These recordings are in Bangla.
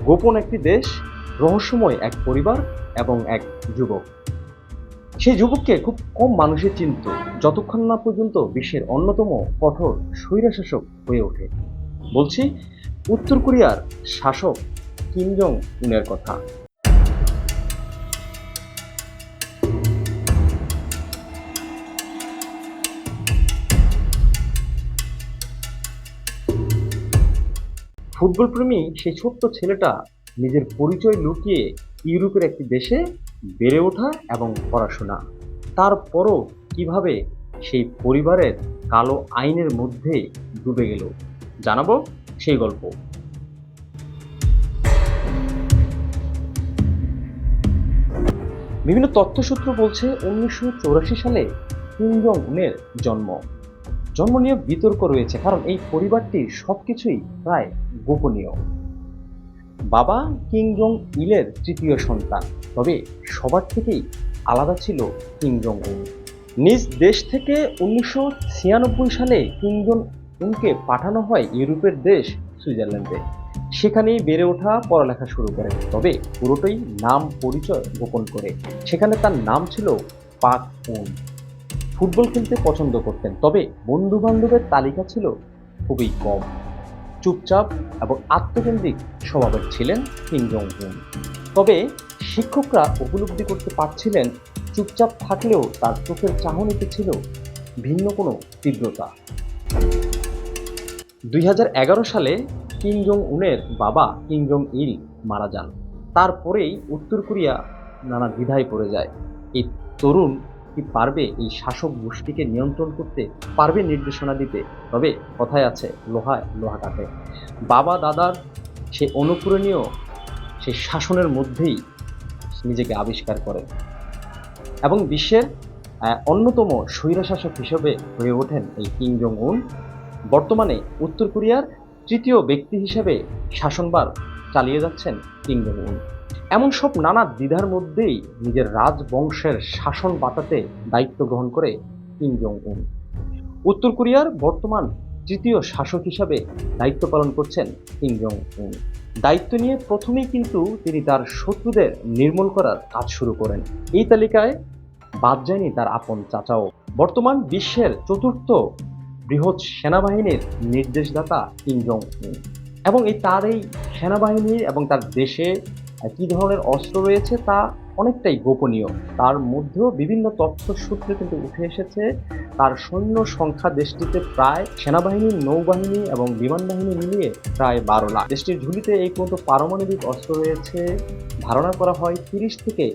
গোপন একটি দেশ, রহস্যময় এক পরিবার এবং এক যুবক। সেই যুবককে খুব কম মানুষই চিনত, যতক্ষণ না পর্যন্ত বিশ্বের অন্যতম কঠোর স্বৈরশাসক হয়ে ওঠে। বলছি উত্তর কোরিয়ার শাসক কিম জং উনের কথা। ফুটবল প্রেমী সেই ছোট্ট ছেলেটা নিজের পরিচয় লুকিয়ে ইউরোপের একটি দেশে বেড়ে ওঠা এবং পড়াশোনা। তারপরও কিভাবে সেই পরিবারের কালো আইনের মধ্যে ডুবে গেল, জানাবো সেই গল্প। বিভিন্ন তথ্যসূত্র বলছে 1984 সালে কিম জং উনের জন্ম। জন্ম নিয়ে বিতর্ক রয়েছে, কারণ এই পরিবারটির সবকিছুই প্রায় গোপনীয়। বাবা কিম জং ইলের তৃতীয় সন্তান, তবে সবার থেকেই আলাদা ছিল কিম জং উন। নিজ দেশ থেকে 1996 সালে কিম জং উনকে পাঠানো হয় ইউরোপের দেশ সুইজারল্যান্ডে। সেখানেই বেড়ে ওঠা, পড়ালেখা শুরু করেন, তবে পুরোটাই নাম পরিচয় গোপন করে। সেখানে তার নাম ছিল পাক উন। ফুটবল খেলতে পছন্দ করতেন, তবে বন্ধু বান্ধবের তালিকা ছিল খুবই কম। চুপচাপ এবং আত্মকেন্দ্রিক স্বভাবের ছিলেন কিম জং উন। তবে শিক্ষকরা উপলব্ধি করতে পারছিলেন, চুপচাপ থাকলেও তার চোখের চাহনিতে ছিল ভিন্ন কোনো তীব্রতা। 2011 সালে কিম জং উনের বাবা কিম জং ইল মারা যান। তারপরেই উত্তর কোরিয়া নানা দ্বিধায় পড়ে যায়। এই তরুণ কি পারবে এই শাসক গোষ্ঠীকে নিয়ন্ত্রণ করতে, পারবে নির্দেশনা দিতে? তবে কথায় আছে, লোহায় লোহা কাটে। বাবা দাদার সে অনুকরণীয় সেই শাসনের মধ্যেই নিজেকে আবিষ্কার করেন এবং বিশ্বের অন্যতম স্বৈরশাসক হিসেবে হয়ে ওঠেন এই কিম জং উন। বর্তমানে উত্তর কোরিয়ার তৃতীয় ব্যক্তি হিসেবে শাসনভার চালিয়ে যাচ্ছেন কিম জং উন। এমন সব নানা দ্বিধার মধ্যেই নিজের রাজবংশের শাসন বাঁচাতে দায়িত্ব গ্রহণ করে কিম জং উন। উত্তর কোরিয়ার বর্তমান তৃতীয় শাসক হিসাবে দায়িত্ব পালন করছেন কিম জং উন। দায়িত্ব নিয়ে প্রথমেই কিন্তু তিনি তার শত্রুদের নির্মূল করার কাজ শুরু করেন। এই তালিকায় বাদ যায়নি তার আপন চাচাও। বর্তমান বিশ্বের চতুর্থ বৃহৎ সেনাবাহিনীর নির্দেশদাতা কিম জং উন। এবং তার এই সেনাবাহিনীর এবং তার দেশে কি ধরনের অস্ত্র রয়েছে তা অনেকটাই গোপনীয়। তার মধ্যেও বিভিন্ন তথ্য সূত্রে কিন্তু উঠে এসেছে তার সৈন্য সংখ্যা দেশটিতে প্রায় সেনাবাহিনী, নৌবাহিনী এবং বিমান বাহিনী মিলিয়ে প্রায় 12 লাখ। দেশটির ঝুলিতে এই পর্যন্ত পারমাণবিক অস্ত্র রয়েছে ধারণা করা হয় 30 থেকে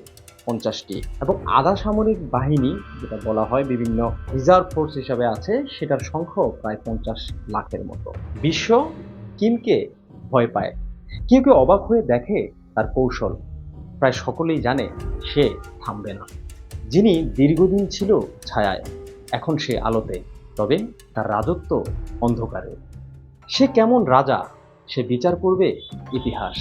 50টি, এবং আধা সামরিক বাহিনী যেটা বলা হয় বিভিন্ন রিজার্ভ ফোর্স হিসাবে আছে, সেটার সংখ্যাও প্রায় 50 লাখের মতো। বিশ্ব কিমকে ভয় পায়, কেউ কেউ অবাক হয়ে দেখে তার কৌশল। প্রায় সকলেই জানে সে থামবে না। যিনি দীর্ঘদিন ছিল ছায়ায়, এখন সে আলোতে, তবে তার রাজত্ব অন্ধকারে। সে কেমন রাজা, সে বিচার করবে ইতিহাস।